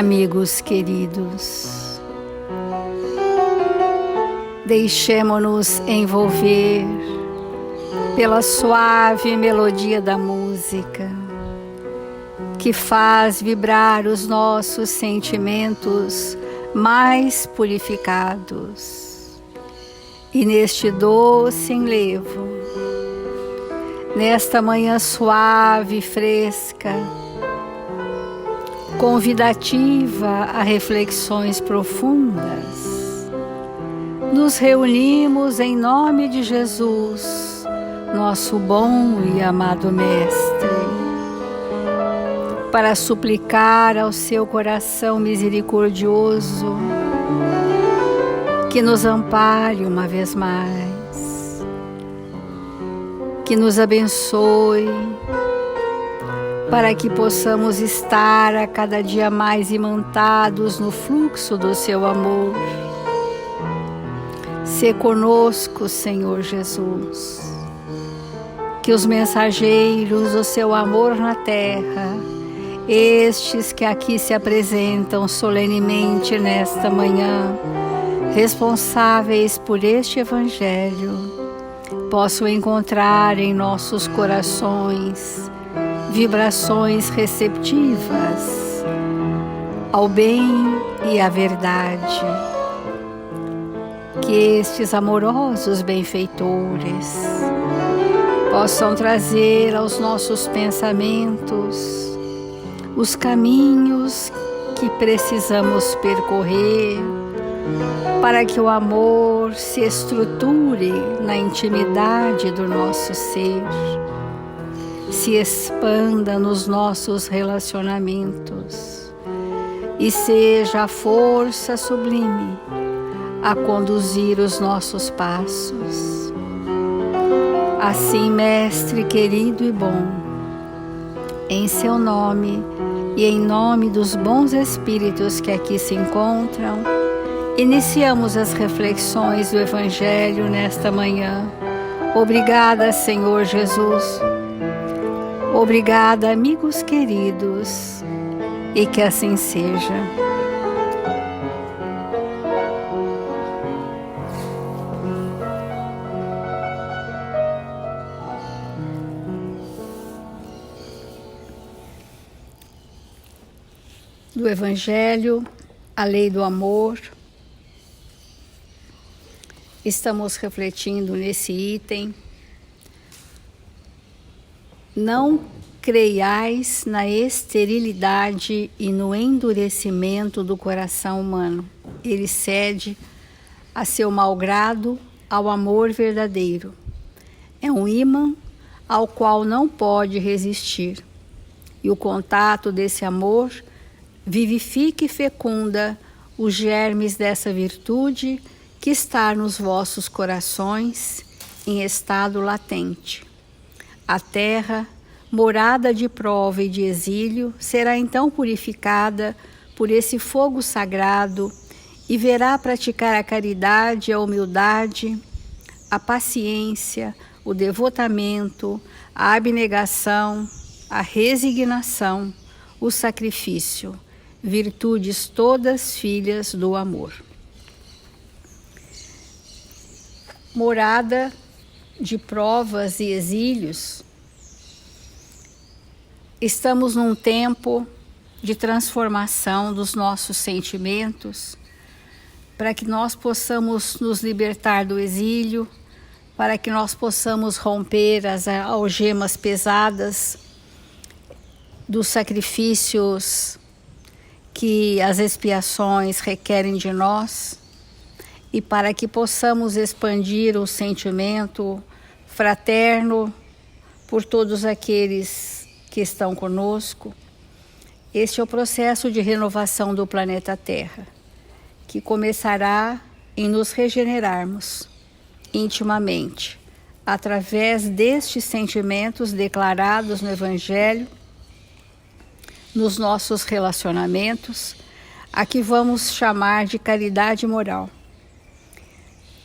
Amigos queridos, deixemo-nos envolver pela suave melodia da música que faz vibrar os nossos sentimentos mais purificados. E neste doce enlevo, nesta manhã suave e fresca, convidativa a reflexões profundas, nos reunimos em nome de Jesus, nosso bom e amado Mestre, para suplicar ao seu coração misericordioso que nos ampare uma vez mais, que nos abençoe, para que possamos estar a cada dia mais imantados no fluxo do seu amor. Sê conosco, Senhor Jesus, que os mensageiros do seu amor na terra, estes que aqui se apresentam solenemente nesta manhã, responsáveis por este Evangelho, possam encontrar em nossos corações vibrações receptivas ao bem e à verdade. Que estes amorosos benfeitores possam trazer aos nossos pensamentos os caminhos que precisamos percorrer para que o amor se estruture na intimidade do nosso ser, se expanda nos nossos relacionamentos e seja a força sublime a conduzir os nossos passos. Assim, Mestre querido e bom, em seu nome e em nome dos bons espíritos que aqui se encontram, iniciamos as reflexões do Evangelho nesta manhã. Obrigada, Senhor Jesus. Obrigada, amigos queridos, e que assim seja. Do Evangelho, a lei do amor. Estamos refletindo nesse item. Não creiais na esterilidade e no endurecimento do coração humano. Ele cede a seu malgrado ao amor verdadeiro. É um ímã ao qual não pode resistir. E o contato desse amor vivifica e fecunda os germes dessa virtude que está nos vossos corações em estado latente. A terra, morada de prova e de exílio, será então purificada por esse fogo sagrado e verá praticar a caridade, a humildade, a paciência, o devotamento, a abnegação, a resignação, o sacrifício, virtudes todas filhas do amor. Morada de provas e exílios, estamos num tempo de transformação dos nossos sentimentos, para que nós possamos nos libertar do exílio, para que nós possamos romper as algemas pesadas dos sacrifícios que as expiações requerem de nós, e para que possamos expandir o sentimento fraterno por todos aqueles que estão conosco. Este é o processo de renovação do planeta Terra, que começará em nos regenerarmos intimamente, através destes sentimentos declarados no Evangelho, nos nossos relacionamentos, a que vamos chamar de caridade moral.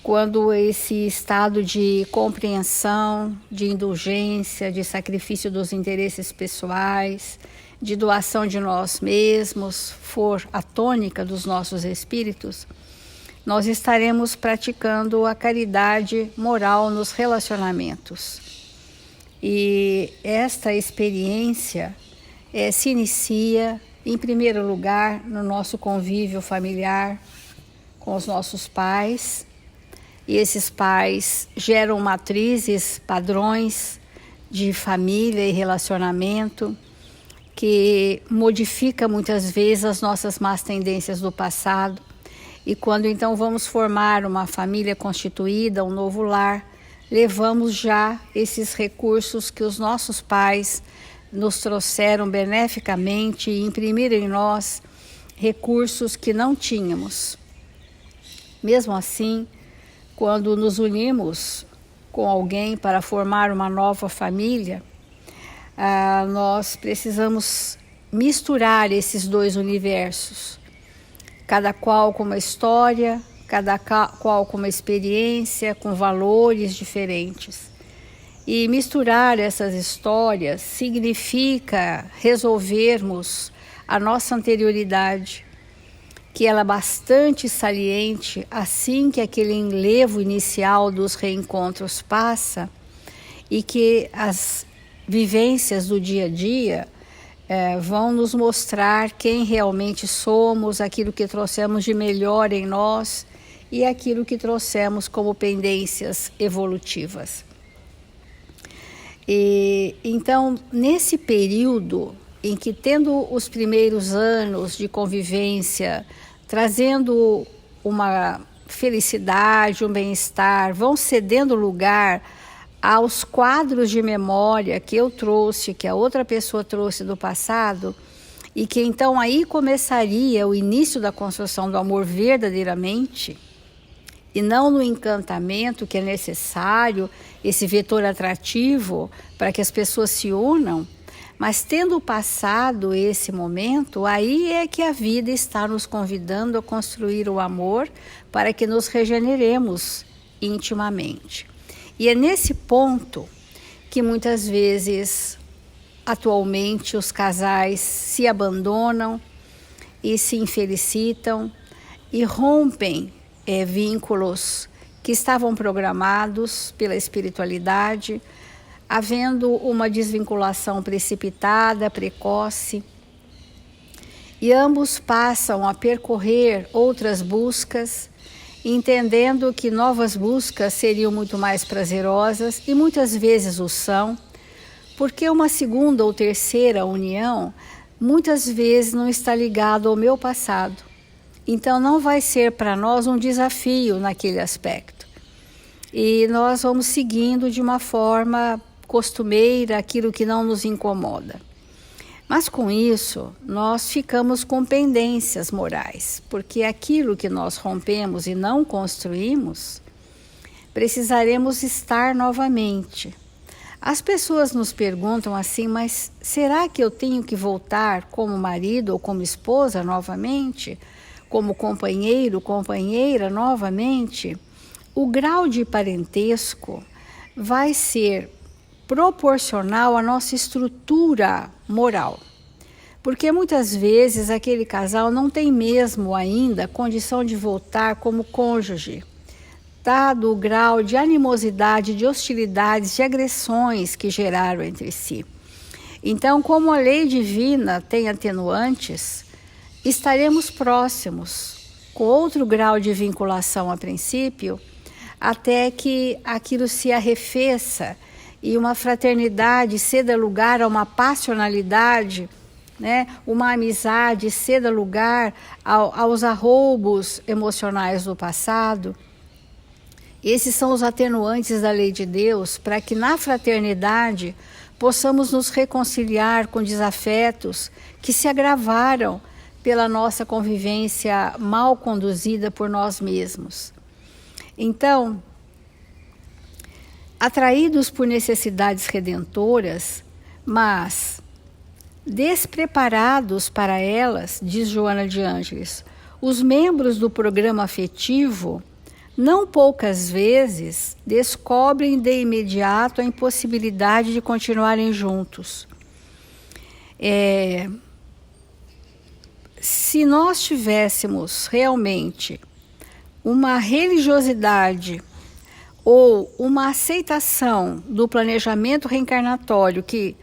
Quando esse estado de compreensão, de indulgência, de sacrifício dos interesses pessoais, de doação de nós mesmos for a tônica dos nossos espíritos, nós estaremos praticando a caridade moral nos relacionamentos. E esta experiência se inicia, em primeiro lugar, no nosso convívio familiar com os nossos pais. E esses pais geram matrizes, padrões de família e relacionamento que modifica muitas vezes as nossas más tendências do passado. E quando então vamos formar uma família constituída, um novo lar, levamos já esses recursos que os nossos pais nos trouxeram beneficamente e imprimiram em nós recursos que não tínhamos. Mesmo assim, quando nos unimos com alguém para formar uma nova família, nós precisamos misturar esses dois universos, cada qual com uma história, cada qual com uma experiência, com valores diferentes. E misturar essas histórias significa resolvermos a nossa anterioridade, que ela é bastante saliente assim que aquele enlevo inicial dos reencontros passa e que as vivências do dia a dia vão nos mostrar quem realmente somos, aquilo que trouxemos de melhor em nós e aquilo que trouxemos como pendências evolutivas. E então, nesse período em que, tendo os primeiros anos de convivência, trazendo uma felicidade, um bem-estar, vão cedendo lugar aos quadros de memória que eu trouxe, que a outra pessoa trouxe do passado, e que então aí começaria o início da construção do amor verdadeiramente, e não no encantamento que é necessário, esse vetor atrativo para que as pessoas se unam, mas tendo passado esse momento, aí é que a vida está nos convidando a construir o amor para que nos regeneremos intimamente. E é nesse ponto que muitas vezes, atualmente, os casais se abandonam e se infelicitam e rompem vínculos que estavam programados pela espiritualidade, havendo uma desvinculação precipitada, precoce, e ambos passam a percorrer outras buscas, entendendo que novas buscas seriam muito mais prazerosas, e muitas vezes o são, porque uma segunda ou terceira união muitas vezes não está ligada ao meu passado. Então não vai ser para nós um desafio naquele aspecto. E nós vamos seguindo de uma forma costumeira aquilo que não nos incomoda. Mas com isso, nós ficamos com pendências morais, porque aquilo que nós rompemos e não construímos, precisaremos estar novamente. As pessoas nos perguntam assim, mas será que eu tenho que voltar como marido ou como esposa novamente? Como companheiro, companheira novamente? O grau de parentesco vai ser proporcional à nossa estrutura moral. Porque muitas vezes aquele casal não tem mesmo ainda condição de voltar como cônjuge, dado o grau de animosidade, de hostilidades, de agressões que geraram entre si. Então, como a lei divina tem atenuantes, estaremos próximos, com outro grau de vinculação a princípio, até que aquilo se arrefeça e uma fraternidade ceda lugar a uma passionalidade, né? Uma amizade ceda lugar aos arroubos emocionais do passado. Esses são os atenuantes da lei de Deus para que na fraternidade possamos nos reconciliar com desafetos que se agravaram pela nossa convivência mal conduzida por nós mesmos. Então, atraídos por necessidades redentoras, mas despreparados para elas, diz Joana de Ângeles, os membros do programa afetivo não poucas vezes descobrem de imediato a impossibilidade de continuarem juntos. Se nós tivéssemos realmente uma religiosidade ou uma aceitação do planejamento reencarnatório, que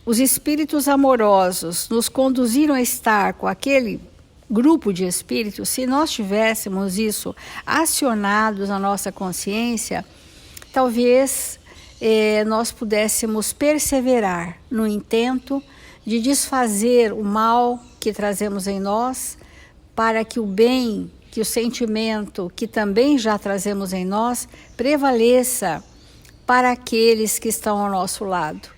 os espíritos amorosos nos conduziram a estar com aquele grupo de espíritos, se nós tivéssemos isso acionados na nossa consciência, talvez nós pudéssemos perseverar no intento de desfazer o mal que trazemos em nós, para que o bem, que o sentimento que também já trazemos em nós, prevaleça para aqueles que estão ao nosso lado.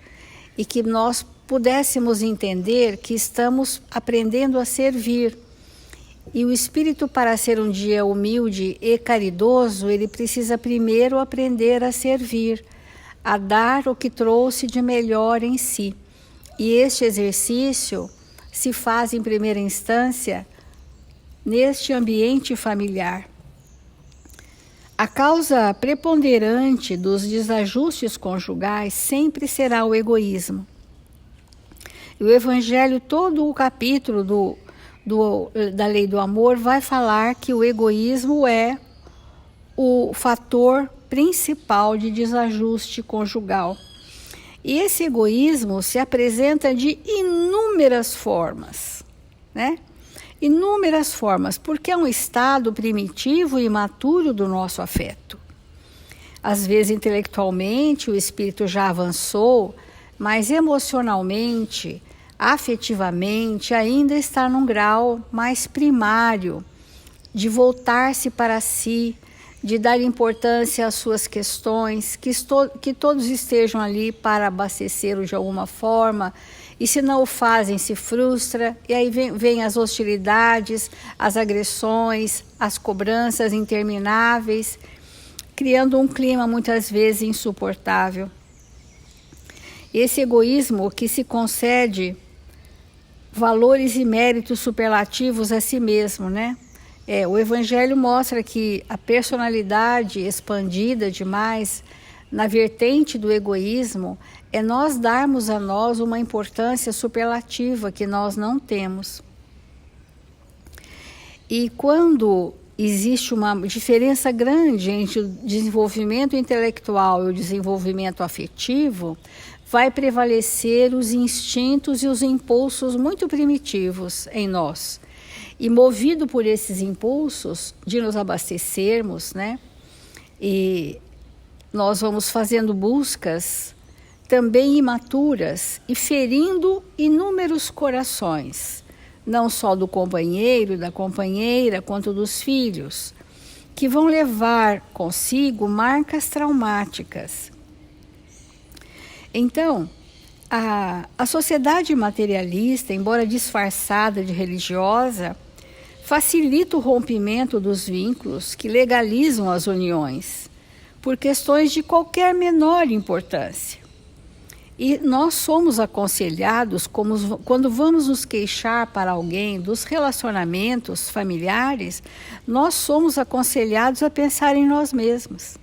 E que nós pudéssemos entender que estamos aprendendo a servir. E o espírito, para ser um dia humilde e caridoso, ele precisa primeiro aprender a servir, a dar o que trouxe de melhor em si. E este exercício se faz em primeira instância neste ambiente familiar. A causa preponderante dos desajustes conjugais sempre será o egoísmo. E o Evangelho, todo o capítulo da lei do amor, vai falar que o egoísmo é o fator principal de desajuste conjugal. E esse egoísmo se apresenta de inúmeras formas, né? Inúmeras formas, porque é um estado primitivo e imaturo do nosso afeto. Às vezes, intelectualmente, o espírito já avançou, mas emocionalmente, afetivamente, ainda está num grau mais primário, de voltar-se para si, de dar importância às suas questões, que todos estejam ali para abastecê-lo de alguma forma, e se não o fazem, se frustra, e aí vem as hostilidades, as agressões, as cobranças intermináveis, criando um clima muitas vezes insuportável. Esse egoísmo que se concede valores e méritos superlativos a si mesmo, né? O Evangelho mostra que a personalidade expandida demais na vertente do egoísmo é nós darmos a nós uma importância superlativa que nós não temos. E quando existe uma diferença grande entre o desenvolvimento intelectual e o desenvolvimento afetivo, vai prevalecer os instintos e os impulsos muito primitivos em nós. E movido por esses impulsos de nos abastecermos, né? E nós vamos fazendo buscas também imaturas e ferindo inúmeros corações, não só do companheiro, da companheira, quanto dos filhos, que vão levar consigo marcas traumáticas. Então, a sociedade materialista, embora disfarçada de religiosa, facilita o rompimento dos vínculos que legalizam as uniões, por questões de qualquer menor importância. E nós somos aconselhados, quando vamos nos queixar para alguém dos relacionamentos familiares, nós somos aconselhados a pensar em nós mesmos.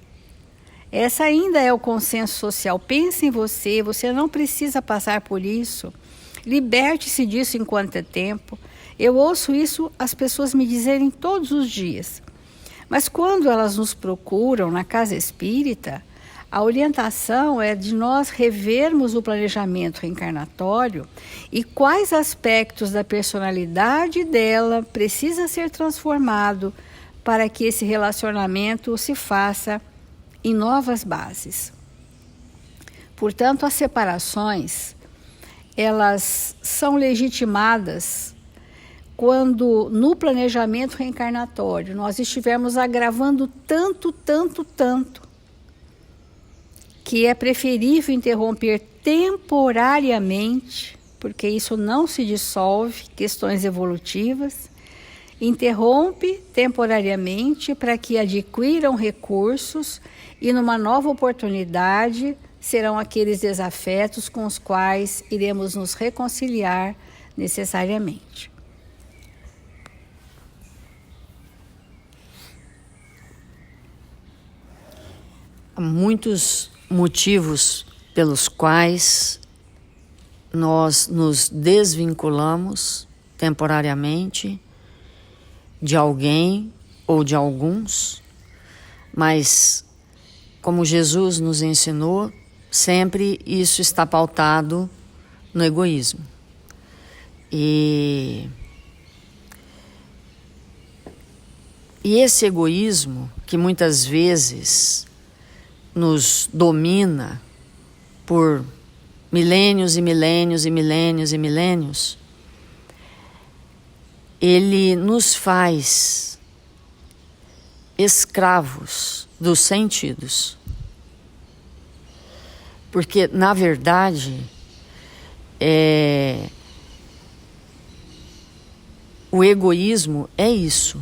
Essa ainda é o consenso social. Pense em você, você não precisa passar por isso. Liberte-se disso enquanto é tempo. Eu ouço isso as pessoas me dizerem todos os dias. Mas quando elas nos procuram na casa espírita, a orientação é de nós revermos o planejamento reencarnatório e quais aspectos da personalidade dela precisa ser transformado para que esse relacionamento se faça em novas bases. Portanto, as separações, elas são legitimadas quando no planejamento reencarnatório nós estivermos agravando tanto, que é preferível interromper temporariamente, porque isso não se dissolve, questões evolutivas, interrompe temporariamente para que adquiram recursos e numa nova oportunidade serão aqueles desafetos com os quais iremos nos reconciliar necessariamente. Há muitos motivos pelos quais nós nos desvinculamos temporariamente de alguém ou de alguns, mas como Jesus nos ensinou, sempre isso está pautado no egoísmo. E esse egoísmo que muitas vezes nos domina por milênios e milênios e milênios e milênios, ele nos faz escravos dos sentidos. Porque, na verdade, o egoísmo é isso.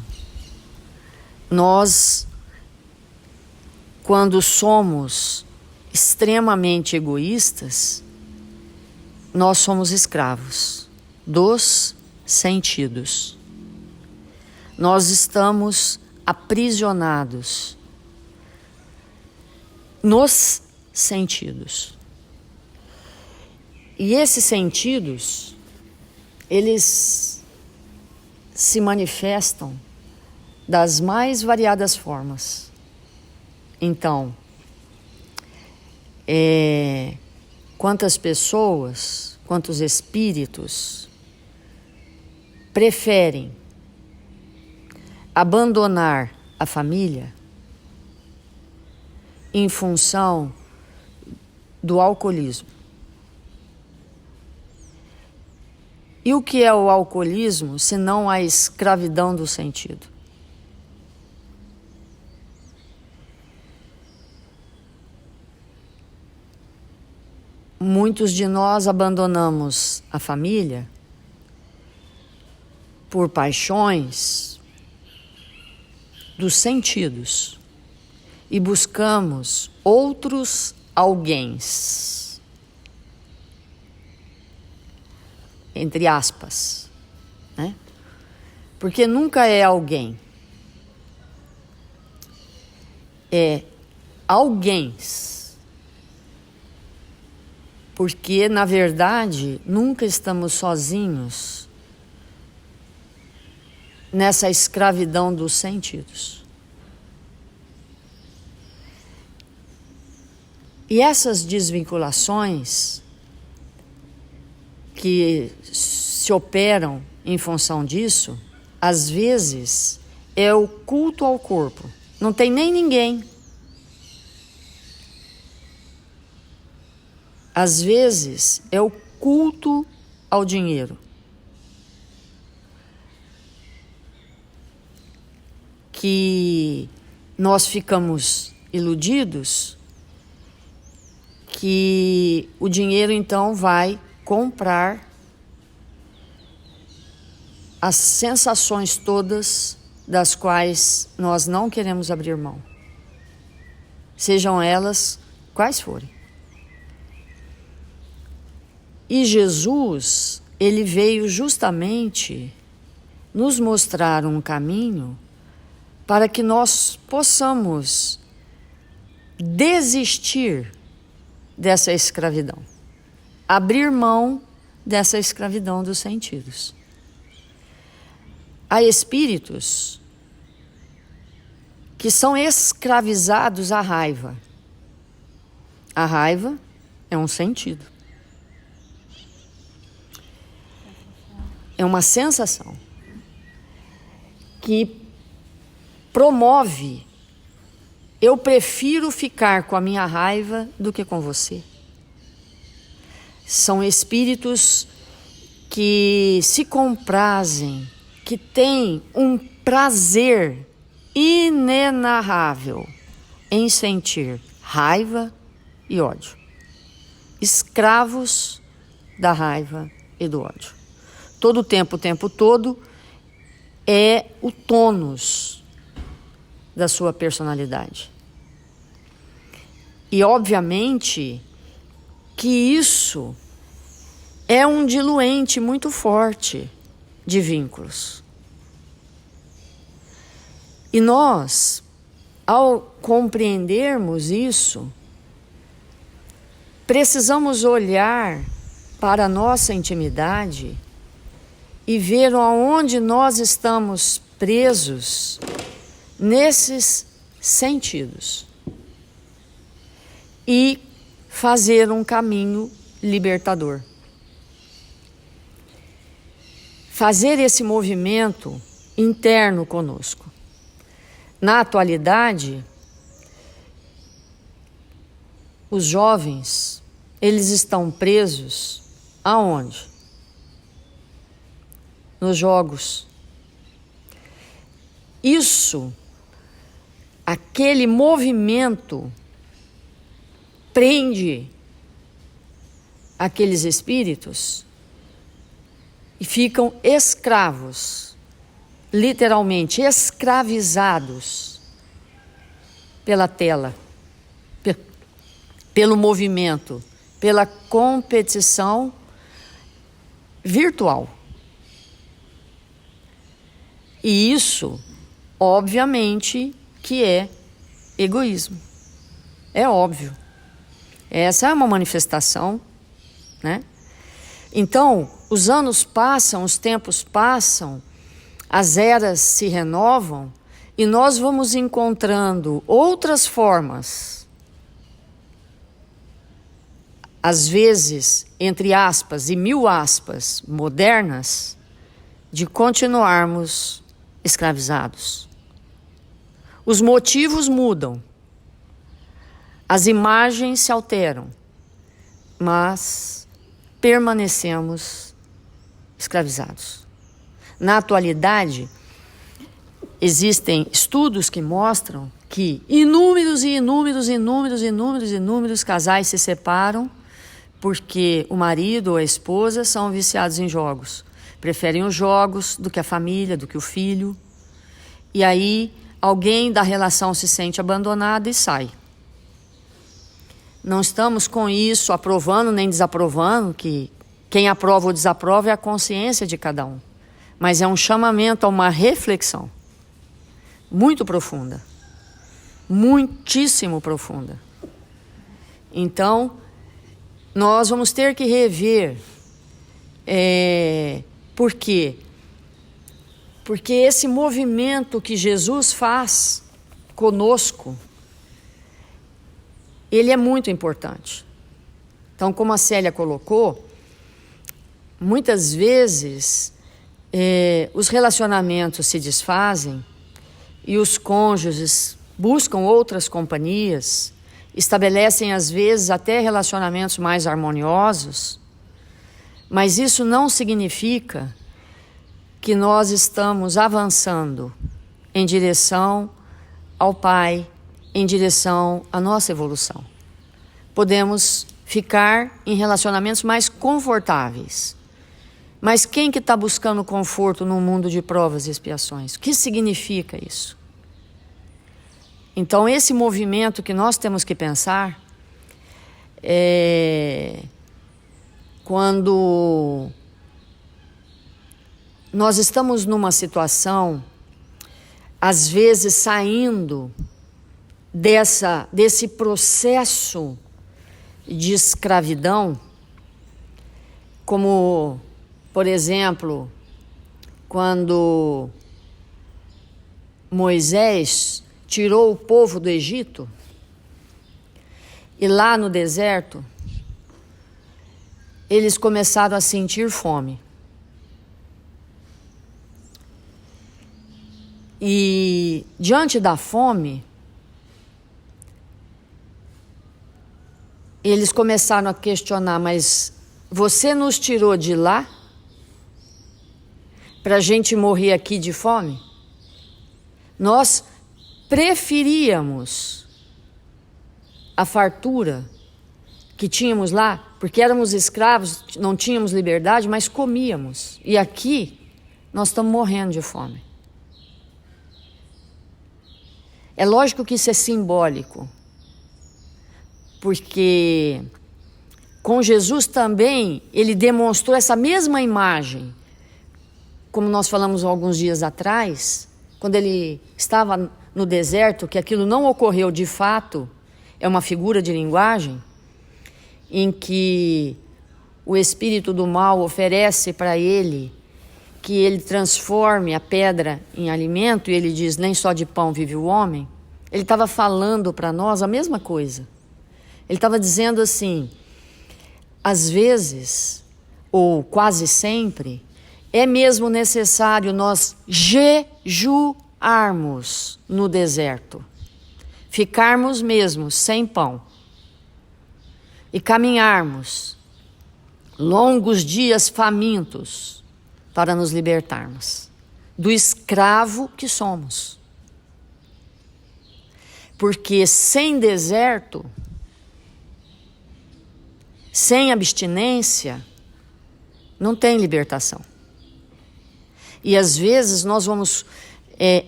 Nós, quando somos extremamente egoístas, nós somos escravos dos sentidos. Nós estamos aprisionados nos sentidos. E esses sentidos, eles se manifestam das mais variadas formas. Então, quantas pessoas, quantos espíritos preferem abandonar a família em função do alcoolismo. E o que é o alcoolismo, se não a escravidão do sentido? Muitos de nós abandonamos a família por paixões dos sentidos e buscamos outros alguéns, entre aspas, né? Porque nunca é alguém, é alguéns. Porque, na verdade, nunca estamos sozinhos nessa escravidão dos sentidos. E essas desvinculações que se operam em função disso, às vezes é o culto ao corpo. Não tem nem ninguém. Às vezes é o culto ao dinheiro. Que nós ficamos iludidos que o dinheiro então vai comprar as sensações todas das quais nós não queremos abrir mão, sejam elas quais forem. E Jesus, ele veio justamente nos mostrar um caminho para que nós possamos desistir dessa escravidão, abrir mão dessa escravidão dos sentidos. Há espíritos que são escravizados à raiva. A raiva é um sentido. É uma sensação que promove: eu prefiro ficar com a minha raiva do que com você. São espíritos que se comprazem, que têm um prazer inenarrável em sentir raiva e ódio. Escravos da raiva e do ódio. Todo o tempo todo, é o tônus da sua personalidade. E, obviamente, que isso é um diluente muito forte de vínculos. E nós, ao compreendermos isso, precisamos olhar para a nossa intimidade e ver aonde nós estamos presos nesses sentidos e fazer um caminho libertador. Fazer esse movimento interno conosco. Na atualidade, os jovens, eles estão presos aonde? Nos jogos. Isso, aquele movimento prende aqueles espíritos e ficam escravos, literalmente escravizados pela tela, pelo movimento, pela competição virtual. E isso, obviamente, que é egoísmo. É óbvio. Essa é uma manifestação, né? Então, os anos passam, os tempos passam, as eras se renovam e nós vamos encontrando outras formas, às vezes, entre aspas e mil aspas, modernas, de continuarmos escravizados. Os motivos mudam, as imagens se alteram, mas permanecemos escravizados. Na atualidade, existem estudos que mostram que inúmeros casais se separam porque o marido ou a esposa são viciados em jogos. Preferem os jogos do que a família, do que o filho. E aí alguém da relação se sente abandonado e sai. Não estamos com isso aprovando nem desaprovando, que quem aprova ou desaprova é a consciência de cada um. Mas é um chamamento a uma reflexão muito profunda, muitíssimo profunda. Então, nós vamos ter que rever. Por quê? Porque esse movimento que Jesus faz conosco, ele é muito importante. Então, como a Célia colocou, muitas vezes os relacionamentos se desfazem e os cônjuges buscam outras companhias, estabelecem às vezes até relacionamentos mais harmoniosos, mas isso não significa que nós estamos avançando em direção ao Pai, em direção à nossa evolução. Podemos ficar em relacionamentos mais confortáveis. Mas quem que está buscando conforto num mundo de provas e expiações? O que significa isso? Então, esse movimento que nós temos que pensar é quando nós estamos numa situação, às vezes saindo desse processo de escravidão, como, por exemplo, quando Moisés tirou o povo do Egito, e lá no deserto, eles começaram a sentir fome. E diante da fome, eles começaram a questionar, mas você nos tirou de lá para a gente morrer aqui de fome? Nós preferíamos a fartura que tínhamos lá, porque éramos escravos, não tínhamos liberdade, mas comíamos. E aqui nós estamos morrendo de fome. É lógico que isso é simbólico, porque com Jesus também ele demonstrou essa mesma imagem, como nós falamos alguns dias atrás, quando ele estava no deserto, que aquilo não ocorreu de fato, é uma figura de linguagem, em que o espírito do mal oferece para ele que ele transforme a pedra em alimento, e ele diz, nem só de pão vive o homem, ele estava falando para nós a mesma coisa. Ele estava dizendo assim, às vezes, ou quase sempre, é mesmo necessário nós jejuarmos no deserto, ficarmos mesmo sem pão e caminharmos longos dias famintos para nos libertarmos do escravo que somos. Porque sem deserto, sem abstinência, não tem libertação. E às vezes nós vamos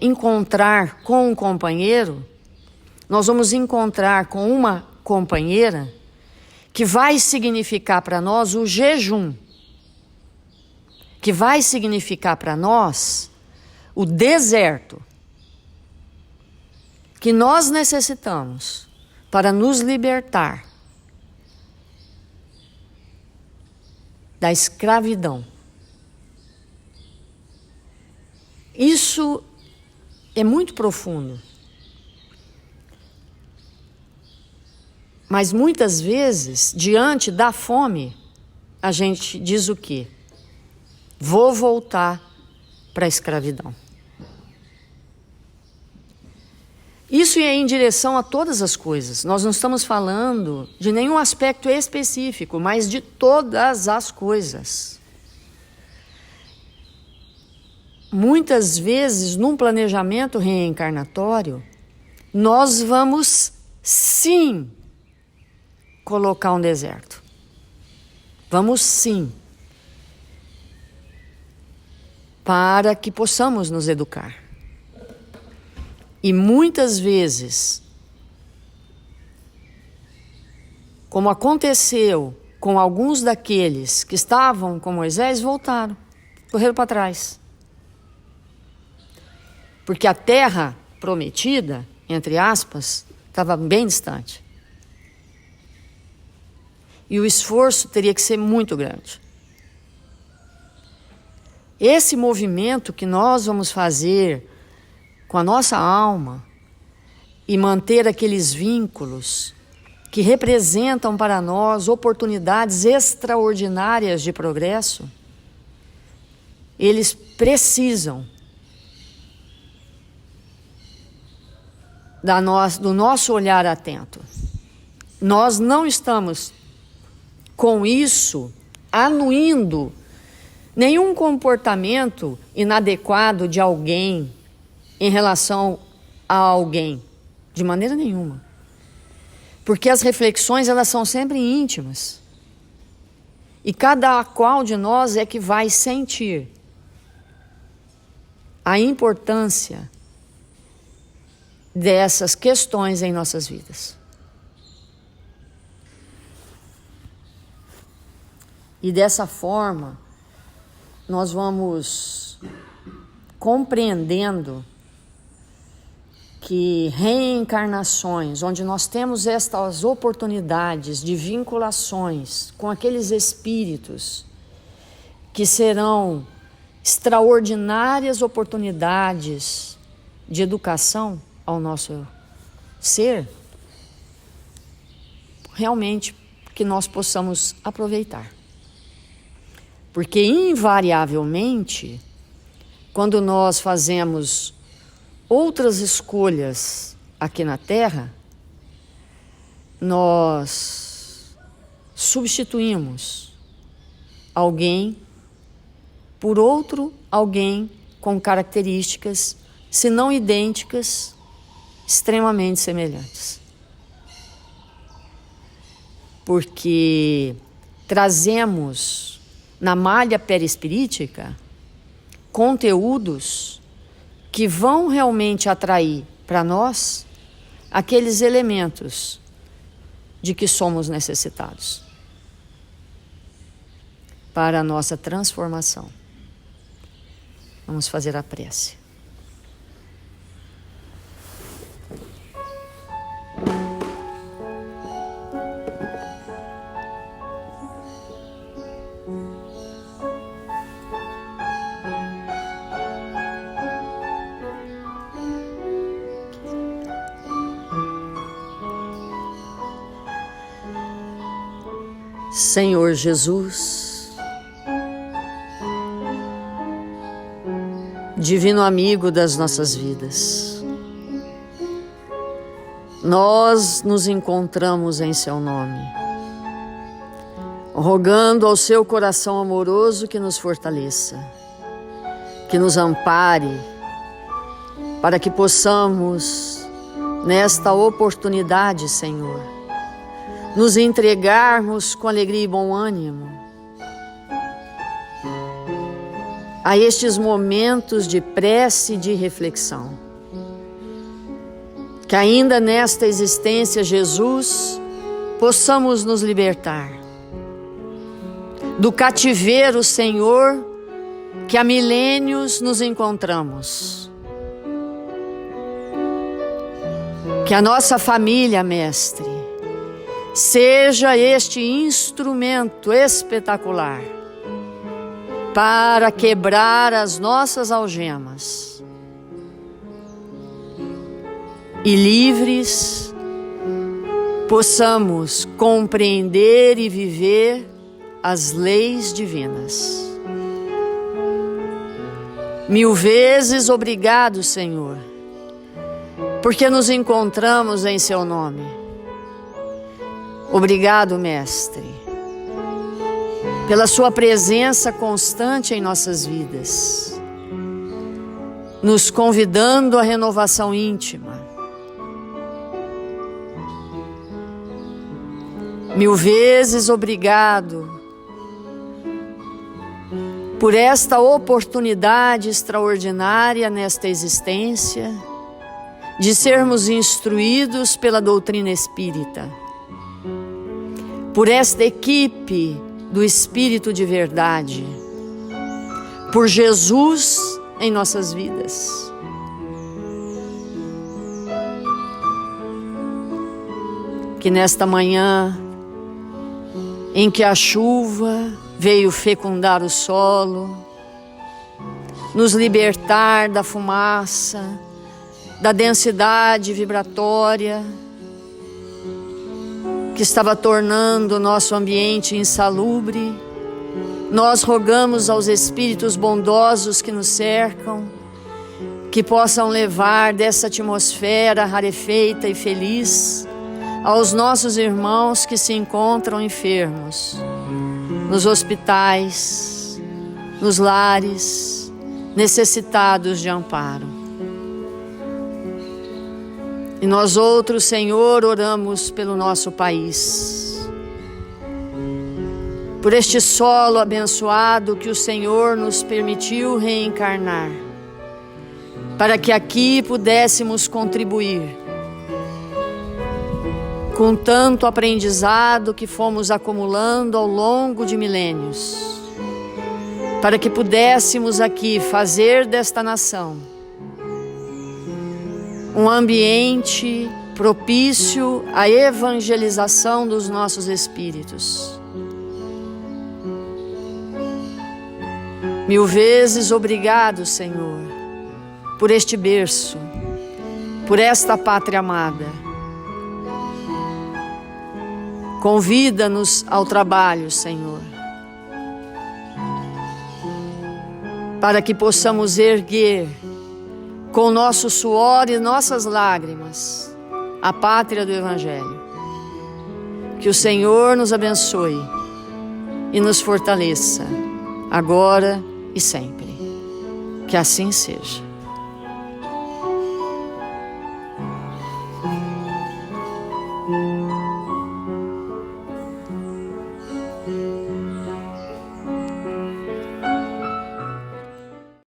encontrar com um companheiro, nós vamos encontrar com uma companheira que vai significar para nós o jejum, que vai significar para nós o deserto, que nós necessitamos para nos libertar da escravidão. Isso é muito profundo. Mas muitas vezes, diante da fome, a gente diz o quê? Vou voltar para a escravidão. Isso é em direção a todas as coisas. Nós não estamos falando de nenhum aspecto específico, mas de todas as coisas. Muitas vezes, num planejamento reencarnatório, nós vamos sim colocar um deserto. Vamos sim, para que possamos nos educar. E muitas vezes, como aconteceu com alguns daqueles que estavam com Moisés, voltaram, correram para trás. Porque a terra prometida, entre aspas, estava bem distante. E o esforço teria que ser muito grande. Esse movimento que nós vamos fazer com a nossa alma e manter aqueles vínculos que representam para nós oportunidades extraordinárias de progresso, eles precisam do nosso olhar atento. Nós não estamos com isso anuindo nenhum comportamento inadequado de alguém em relação a alguém, de maneira nenhuma. Porque as reflexões, elas são sempre íntimas. E cada qual de nós é que vai sentir a importância dessas questões em nossas vidas. E dessa forma, nós vamos compreendendo que reencarnações, onde nós temos estas oportunidades de vinculações com aqueles espíritos que serão extraordinárias oportunidades de educação ao nosso ser, realmente que nós possamos aproveitar. Porque invariavelmente, quando nós fazemos outras escolhas aqui na Terra, nós substituímos alguém por outro alguém com características, se não idênticas, extremamente semelhantes. Porque trazemos na malha perispirítica conteúdos que vão realmente atrair para nós aqueles elementos de que somos necessitados para a nossa transformação. Vamos fazer a prece. Senhor Jesus, divino amigo das nossas vidas, nós nos encontramos em seu nome, rogando ao seu coração amoroso que nos fortaleça, que nos ampare, para que possamos, nesta oportunidade, Senhor, nos entregarmos com alegria e bom ânimo a estes momentos de prece e de reflexão. Que ainda nesta existência, Jesus, possamos nos libertar do cativeiro, Senhor, que há milênios nos encontramos. Que a nossa família, Mestre, seja este instrumento espetacular para quebrar as nossas algemas e livres possamos compreender e viver as leis divinas. Mil vezes obrigado, Senhor, porque nos encontramos em seu nome. Obrigado, Mestre, pela sua presença constante em nossas vidas, nos convidando à renovação íntima. Mil vezes obrigado por esta oportunidade extraordinária nesta existência de sermos instruídos pela doutrina espírita, por esta equipe do Espírito de Verdade, por Jesus em nossas vidas. Que nesta manhã, em que a chuva veio fecundar o solo, nos libertar da fumaça, da densidade vibratória, que estava tornando o nosso ambiente insalubre, nós rogamos aos espíritos bondosos que nos cercam, que possam levar dessa atmosfera rarefeita e feliz aos nossos irmãos que se encontram enfermos, nos hospitais, nos lares, necessitados de amparo. E nós outros, Senhor, oramos pelo nosso país, por este solo abençoado que o Senhor nos permitiu reencarnar, para que aqui pudéssemos contribuir com tanto aprendizado que fomos acumulando ao longo de milênios, para que pudéssemos aqui fazer desta nação um ambiente propício à evangelização dos nossos espíritos. Mil vezes obrigado, Senhor, por este berço, por esta pátria amada. Convida-nos ao trabalho, Senhor, para que possamos erguer com nosso suor e nossas lágrimas a pátria do Evangelho. Que o Senhor nos abençoe e nos fortaleça, agora e sempre. Que assim seja.